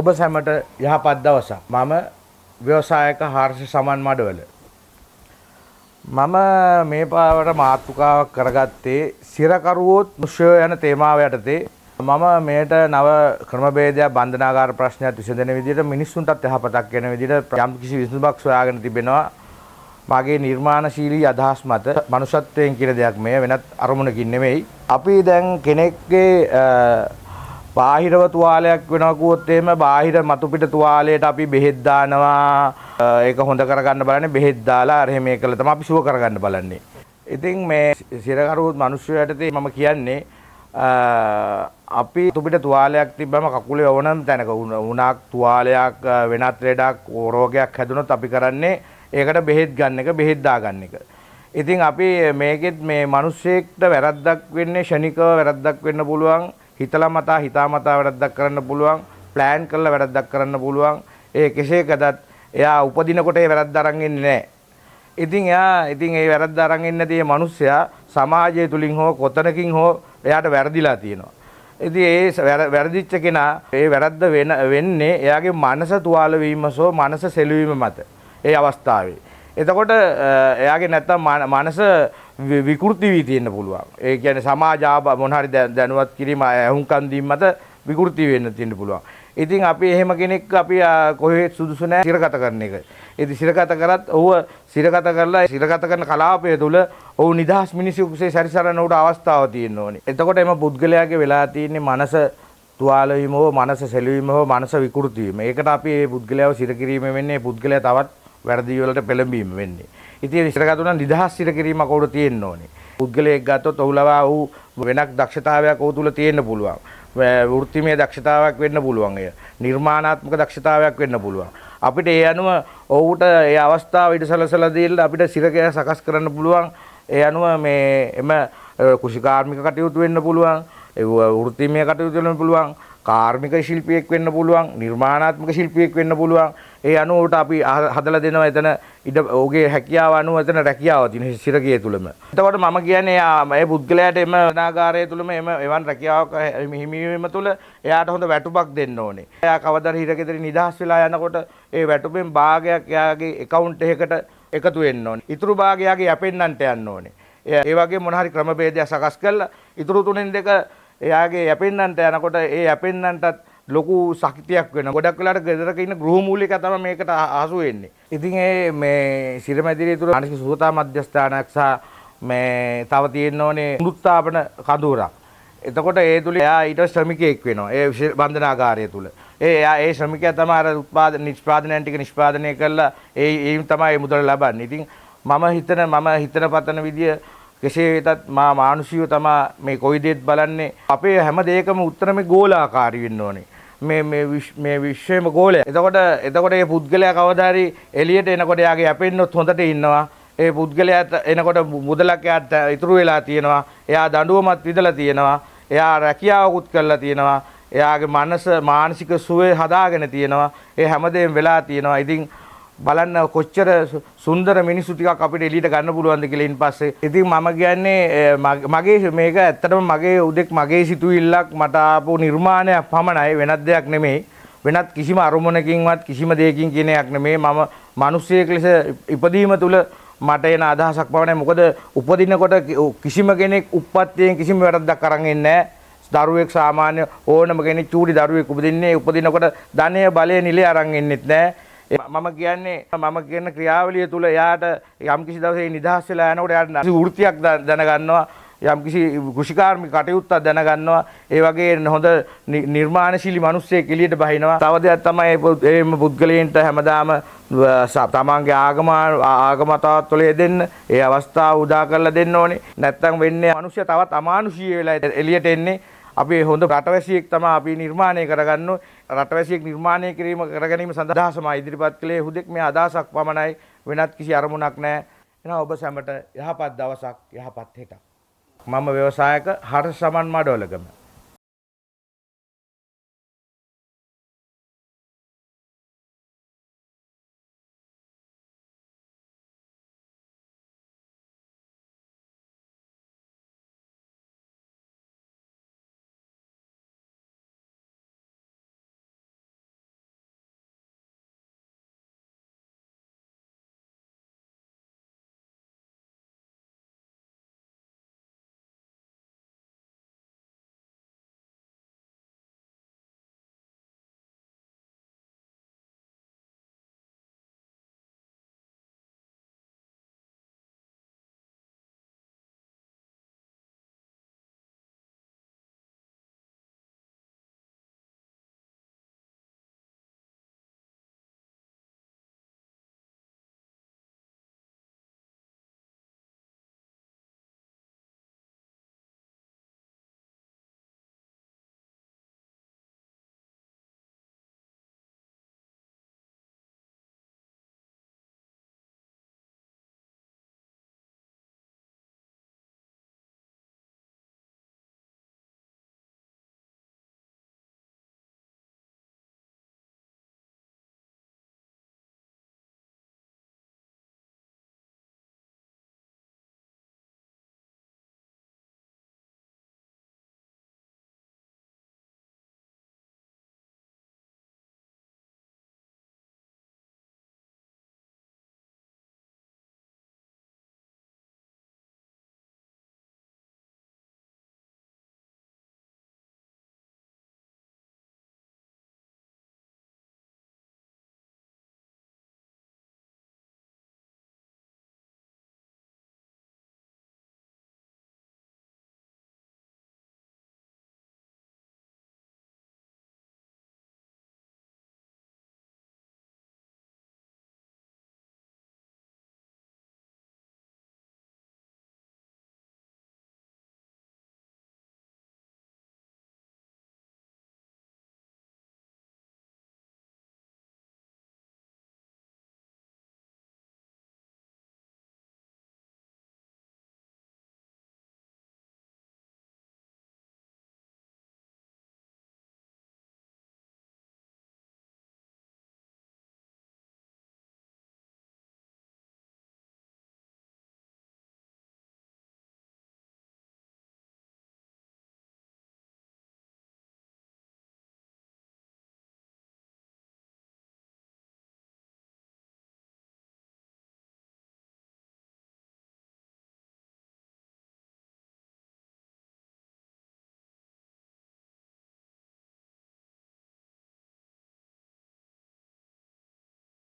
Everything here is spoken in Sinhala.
ඔබ සැමට යහපත් දවසක්. මම ව්‍යවසායක හර්ෂ සමන් මඩවල. මම මේ පාවට මාතෘකාවක් කරගත්තේ සිරකරුවොත් මුෂ්‍යෝ යන තේමාව යටතේ මම මේට නව ක්‍රමභේදයක් බන්ධනාගාර ප්‍රශ්නයක් විසඳන විදිහට මිනිස්සුන්ටත් යහපතක් වෙන විදිහට යම් කිසි විසඳුමක් සොයාගෙන තිබෙනවා. මගේ නිර්මාණශීලී අදහස් මත මනුෂ්‍යත්වයෙන් කියන දෙයක් මේ වෙනත් අරමුණකින් නෙමෙයි. අපි දැන් කෙනෙක්ගේ බාහිරව තුවාලයක් වෙනවා කිව්වොත් එහෙම බාහිර මතු පිට තුවාලයට අපි බෙහෙත් දානවා. ඒක හොඳ කරගන්න බලන්නේ බෙහෙත් දාලා අර එහෙම ඒකල තමයි අපි සුව කරගන්න බලන්නේ. ඉතින් මේ සිරකරුවොත් මිනිස්සුන්ට මම කියන්නේ අපි මතු පිට තුවාලයක් තිබ්බම කකුලේ ඕනම තැනක උණක් තුවාලයක් වෙනත් ලෙඩක් රෝගයක් හැදුනොත් අපි කරන්නේ ඒකට බෙහෙත් ගන්න එක බෙහෙත් දාගන්න එක. ඉතින් අපි මේකෙත් මේ මිනිස්සෙක්ට වැරද්දක් වෙන්නේ ෂණිකව වැරද්දක් වෙන්න පුළුවන්. හිතලා හිතාමතා වැරද්දක් කරන්න පුළුවන්. ප්ලෑන් කරලා වැරද්දක් කරන්න පුළුවන්. ඒ කෙසේ කදත් එයා උපදිනකොට ඒ වැරද්ද අරන් ඉන්නේ නැහැ. ඉතින් ඒ වැරද්ද අරන් ඉන්නේ නැති මේ මිනිස්සයා සමාජය තුලින් හෝ කොතනකින් හෝ එයාට වැරදිලා තියෙනවා. ඉතින් ඒ වැරදිච්ච කෙනා ඒ වැරද්ද වෙන්නේ එයාගේ මනස තුවාල වීම සෝ මනස සෙලවීම මත. ඒ අවස්ථාවේ. එතකොට එයාගේ නැත්තම් මනස විකෘති වී තියෙන්න පුළුවන්. ඒ කියන්නේ සමාජ මොන හරි දැනුවත් කිරීම අහුම්කම් දීම මත විකෘති වෙන්න තියෙන්න පුළුවන්. ඉතින් අපි එහෙම කෙනෙක් අපි කොහෙත් සුදුසු නැහැ සිරගත කරන එක. ඉතින් සිරගත කරත් ඔහු සිරගත කරලා සිරගත කරන කලාපය තුළ ඔහු නිදහස් මිනිසෙකුසේ සැරිසරන උඩ අවස්ථාවක් තියෙන්න ඕනේ. එතකොට එම පුද්ගලයාගේ වෙලා තියෙන්නේ මනස තුවාල වීම හෝ මනස සෙලවීම හෝ මනස විකෘති වීම. ඒකට අපි මේ පුද්ගලයාව සිර කිරීම වෙන්නේ පුද්ගලයා තවත් වැරදි වලට පෙළඹීම වෙන්නේ. ඉතින් සිරගත උනන නිදහස් සිර කිරීමක් උඩ තියෙන්න ඕනේ. පුද්ගලයෙක් ගත්තොත් ඔහු ලවා ඔහු වෙනක් දක්ෂතාවයක් ඔහු තුල තියෙන්න පුළුවන්. වෘත්තිමය දක්ෂතාවයක් වෙන්න පුළුවන්. එය නිර්මාණාත්මක දක්ෂතාවයක් වෙන්න පුළුවන්. අපිට ඒ අනුව ඔහුට ඒ අවස්ථාව ඉදසලසලා දීලා අපිට සිරකය සකස් කරන්න පුළුවන්. ඒ අනුව මේ එම කුෂිකාර්මික කටයුතු වෙන්න පුළුවන්. ඒ වෘත්තිමය කටයුතු වෙන්න පුළුවන්. කාර්මික ශිල්පියෙක් වෙන්න පුළුවන්. නිර්මාණාත්මක ශිල්පියෙක් වෙන්න පුළුවන්. ඒ අනුවට අපි හදලා දෙනවා එතන ඔහුගේ හැකියාව අනුව එතන රැකියාව තියෙන සිරකිය තුලම. එතකොට මම කියන්නේ මේ පුද්ගලයාට එම වනාගාරය තුලම එවන් රැකියාවක් හිමිවීම තුල එයාට හොඳ වැටුපක් දෙන්න ඕනේ. එයා කවදාද හිරගෙදර නිදහස් වෙලා යනකොට ඒ වැටුපෙන් භාගයක් එයාගේ account එකකට එකතු වෙන්න ඕනේ. ඊටු භාගය එයාගේ යැපෙන්නන්ට යන්න ඕනේ. ඒ වගේ මොන හරි ක්‍රමභේදයක් සකස් කරලා ඊටු තුනෙන් දෙක එයාගේ යැපෙන්නන්ට යනකොට ඒ යැපෙන්නන්ටත් ලොකු ශක්තියක් වෙනවා. ගොඩක් වෙලාවට ගෙදරක ඉන්න ගෘහමූලික තමයි මේකට ආසු වෙන්නේ. ඉතින් මේ සිරමැදිරිය තුල මානසික සුවතා මධ්‍යස්ථානයක් සහ මේ තව තියෙන්න ඕනේ උත්තාපන කඳවුරක්. එතකොට ඒ තුල එයා ඊට ශ්‍රමිකයෙක් වෙනවා. ඒ බන්ධනාගාරය තුල. ඒ ශ්‍රමිකයා තමයි අර නිෂ්පාදනයන් ටික නිෂ්පාදනය කරලා ඒයින් තමයි මුදල ලබන්නේ. ඉතින් මම හිතන පතන විදිය කෙසේ වෙතත් මානුෂීව තමයි මේ කොයි දෙයක් බලන්නේ. අපේ හැම දෙයකම උත්තර මේ ගෝලාකාරී වෙන්න ඕනේ. මේ විශ්වයේම ගෝලය. එතකොට මේ පුද්ගලයා කවදා හරි එළියට එනකොට යාගේ යැපෙන්නොත් හොඳට ඉන්නවා. ඒ පුද්ගලයාට එනකොට මුදලක් යාට ඉතුරු වෙලා තියෙනවා. එයා දඬුවමත් විදලා තියෙනවා. එයා රැකියාවකුත් කරලා තියෙනවා. එයාගේ මනස මානසික සුවය හදාගෙන තියෙනවා. ඒ හැමදේම වෙලා තියෙනවා. ඉතින් බලන්න කොච්චර සුන්දර මිනිස්සු ටිකක් අපිට එළියට ගන්න පුළුවන්ද කියලා ඉන් පස්සේ. ඉතින් මම කියන්නේ මගේ මේක ඇත්තටම මගේ උදෙක් මගේ සිතුවිල්ලක් මට ආපු නිර්මාණයක් පමණයි වෙනත් දෙයක් නෙමෙයි. වෙනත් කිසිම අරමුණකින්වත් කිසිම දෙයකින් කියන එකක් නෙමෙයි. මම මිනිස්සෙක් ලෙස ඉපදීම තුළ මට එන අදහසක් පමණයි. මොකද උපදිනකොට කිසිම කෙනෙක් උප්පත්තියෙන් කිසිම වැරද්දක් අරන් එන්නේ නැහැ. දරුවෙක් සාමාන්‍ය ඕනම කෙනෙක් චූටි දරුවෙක් උපදිනකොට ධනය බලය නිලය අරන් එන්නෙත් නැහැ. මම කියන ක්‍රියාවලිය තුල එයාට යම්කිසි දවසේ නිදහස් වෙලා යනකොට එයාට වෘත්තියක් දැනගන්නවා. යම්කිසි කෘෂිකාර්මික කටයුත්තක් දැනගන්නවා. ඒ වගේ හොඳ නිර්මාණශීලී මිනිස්සෙක් එළියට බහිනවා. තව දෙයක් තමයි මේ පුද්ගලයන්ට හැමදාම තමන්ගේ ආගම තවත් දෙන්න ඒ අවස්ථාව උදා කරලා දෙන්න ඕනේ. නැත්තම් වෙන්නේ මිනිස්සු තවත් අමානුෂීය වෙලා එළියට එන්නේ. අපි හොඳ රටවැසියෙක් තමයි අපි නිර්මාණය කරගන්න. රටවැසියෙක් නිර්මාණය කරගැනීම සඳහා සමා ඉදිරිපත් කළේ හුදෙක් මේ අදහසක් පමණයි. වෙනත් කිසි අරමුණක් නැහැ. එහෙනම් ඔබ සැමට යහපත් දවසක් යහපත් හෙටක්. මම ව්‍යවසායක හර්ෂ සමන් මඩවලගම.